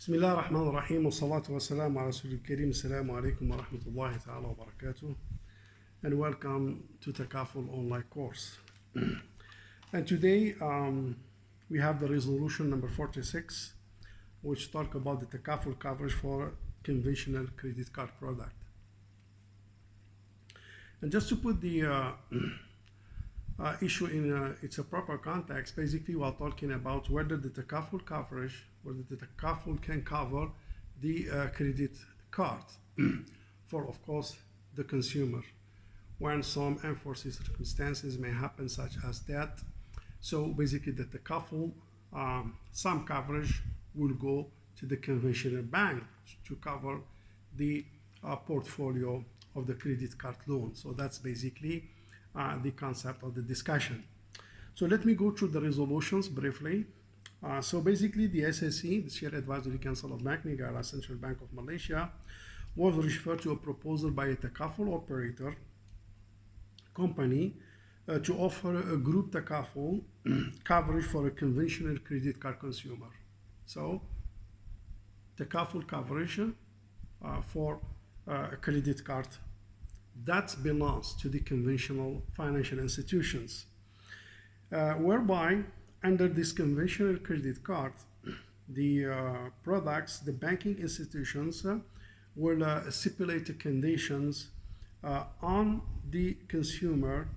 بسم الله الرحمن الرحيم والصلاة والسلام على رسول الكريم. السلام عليكم ورحمة الله تعالى وبركاته, and welcome to Takaful online course. And today we have the resolution number 46, which talk about the Takaful coverage for conventional credit card product. And just to put the issue in its a proper context, basically we are talking about whether the Takaful coverage, whether the Takaful can cover the credit card for, of course, the consumer when some unforeseen circumstances may happen, such as that. So basically the Takaful, some coverage will go to the conventional bank to cover the portfolio of the credit card loan. So that's basically the concept of the discussion. So let me go through the resolutions briefly. So basically the SAC, the Shared Advisory Council of Bank Negara, Central Bank of Malaysia, was referred to a proposal by a Takaful operator company to offer a group Takaful coverage for a conventional credit card consumer. So Takaful coverage for a credit card that belongs to the conventional financial institutions, whereby under this conventional credit card, the products, the banking institutions will stipulate the conditions on the consumer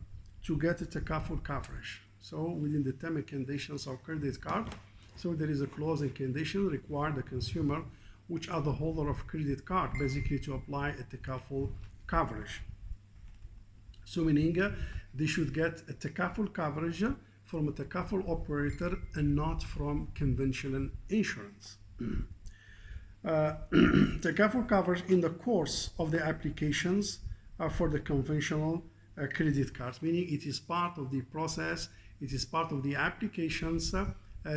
to get a Takaful coverage. So within the term and conditions of credit card, so there is a clause and condition require the consumer, which are the holder of credit card, basically to apply a Takaful coverage. So meaning they should get a Takaful coverage from a Takaful operator and not from conventional insurance. Takaful coverage in the course of the applications for the conventional credit cards, meaning it is part of the process, it is part of the applications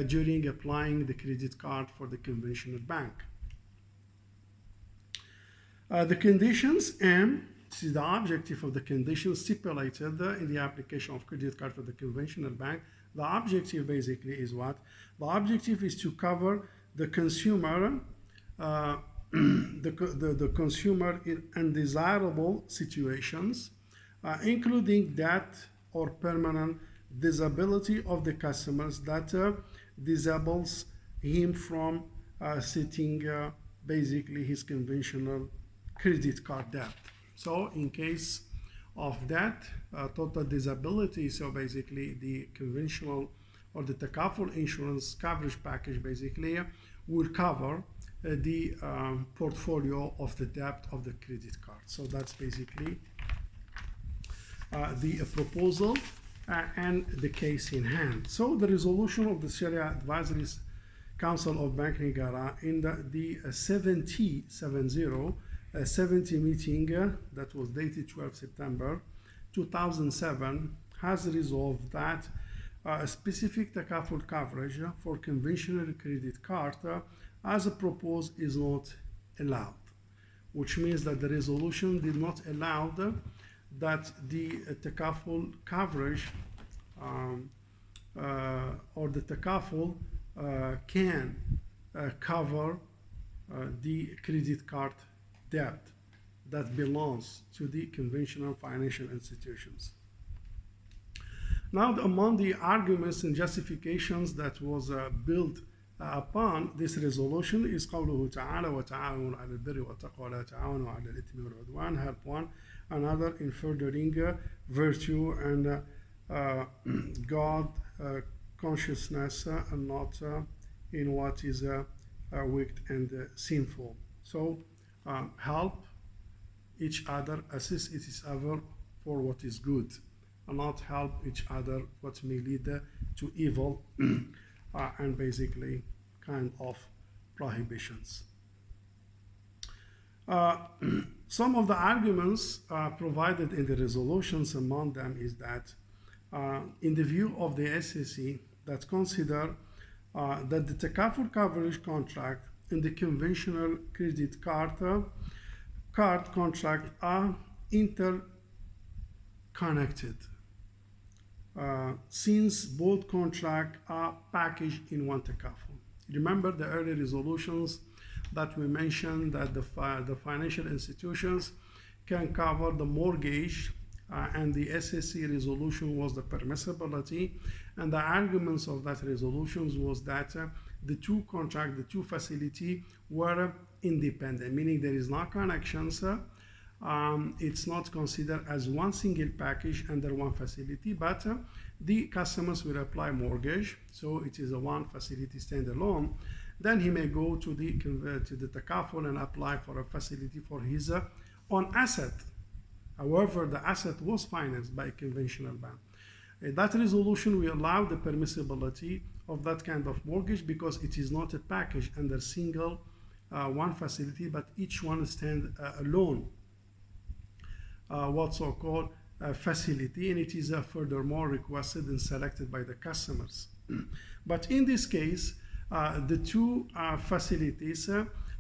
during applying the credit card for the conventional bank. The conditions and this is the objective of the conditions stipulated in the application of credit card for the conventional bank. The objective basically is what? The objective is to cover the consumer, the consumer in undesirable situations, including that or permanent disability of the customers that disables him from setting basically his conventional credit card debt. So in case of that total disability, so basically the conventional or the Takaful insurance coverage package basically will cover the portfolio of the debt of the credit card. So that's basically the proposal and the case in hand. So the resolution of the Sharia Advisory Council of Bank Negara in the 70 meeting that was dated 12 September 2007 has resolved that a specific Takaful coverage for conventional credit card as proposed is not allowed, which means that the resolution did not allow that the Takaful coverage or the Takaful can cover the credit card debt that belongs to the conventional financial institutions. Now, among the arguments and justifications that was built upon this resolution is قوله تعالى وتعاونوا على البر والتقوى ولا تعاونوا على الإثم والعدوان, help one another in furthering virtue and God consciousness and not in what is wicked and sinful. So help each other, assist each other for what is good, and not help each other what may lead to evil and basically kind of prohibitions. Some of the arguments provided in the resolutions, among them is that in the view of the SAC that consider that the Takaful coverage contract in the conventional credit card contract are interconnected since both contracts are packaged in one Takaful. Remember the early resolutions that we mentioned that the financial institutions can cover the mortgage, and the SAC resolution was the permissibility, and the arguments of that resolutions was that the two contract, the two facility were independent, meaning there is no connections. It's not considered as one single package under one facility, but the customers will apply mortgage, so it is a one facility standalone. Then he may go to the Takaful and apply for a facility for his own asset. However, the asset was financed by a conventional bank. That resolution will allow the permissibility of that kind of mortgage because it is not a package under single one facility, but each one stand alone. What's so-called facility, and it is furthermore requested and selected by the customers. But in this case, the two facilities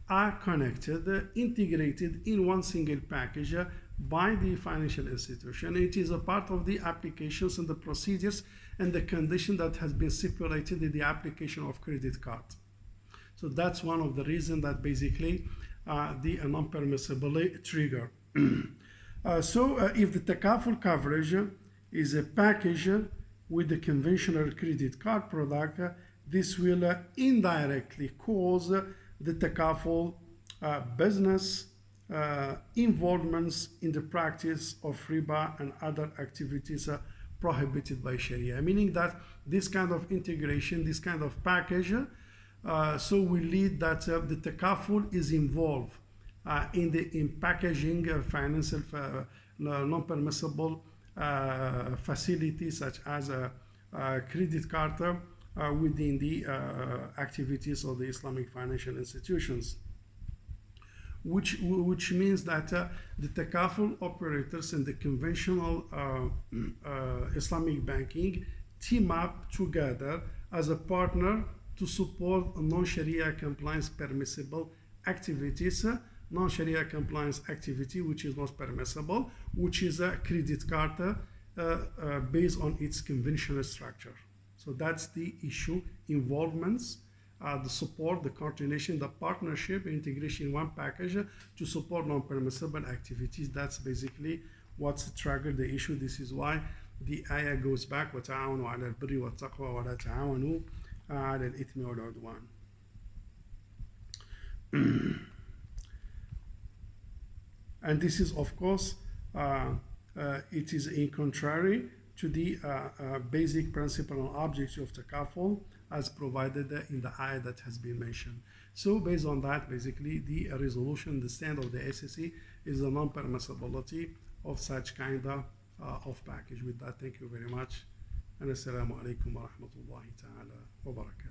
are connected, integrated in one single package by the financial institution. It is a part of the applications and the procedures and the condition that has been stipulated in the application of credit card. So that's one of the reasons that basically the non-permissible trigger. If the Takaful coverage is a package with the conventional credit card product, this will indirectly cause the Takaful business involvements in the practice of riba and other activities prohibited by Sharia, meaning that this kind of integration, this kind of package, so will lead that the Takaful is involved in packaging financial non-permissible facilities such as a credit card within the activities of the Islamic financial institutions, which means that the Takaful operators and the conventional Islamic banking team up together as a partner to support non-Sharia compliance permissible activities, non-Sharia compliance activity which is not permissible, which is a credit card based on its conventional structure. So that's the issue: involvements, the support, the coordination, the partnership, integration in one package to support non-permissible activities. That's basically what's triggered the issue. This is why the ayah goes back, وَتَعَاوَنُوا عَلَى الْبِرِّ وَالتَّقْوَى وَلَا تَعَاوَنُوا عَلَى الْإِثْمِ وَالْعُدْوَانِ. And this is, of course, it is in contrary to the basic principle and objective of Takaful as provided in the ayah that has been mentioned. So based on that, basically the resolution, the stand of the SAC is the non-permissibility of such kind of package. With that, thank you very much. And assalamu alaikum wa rahmatullahi ta'ala wa barakatuh.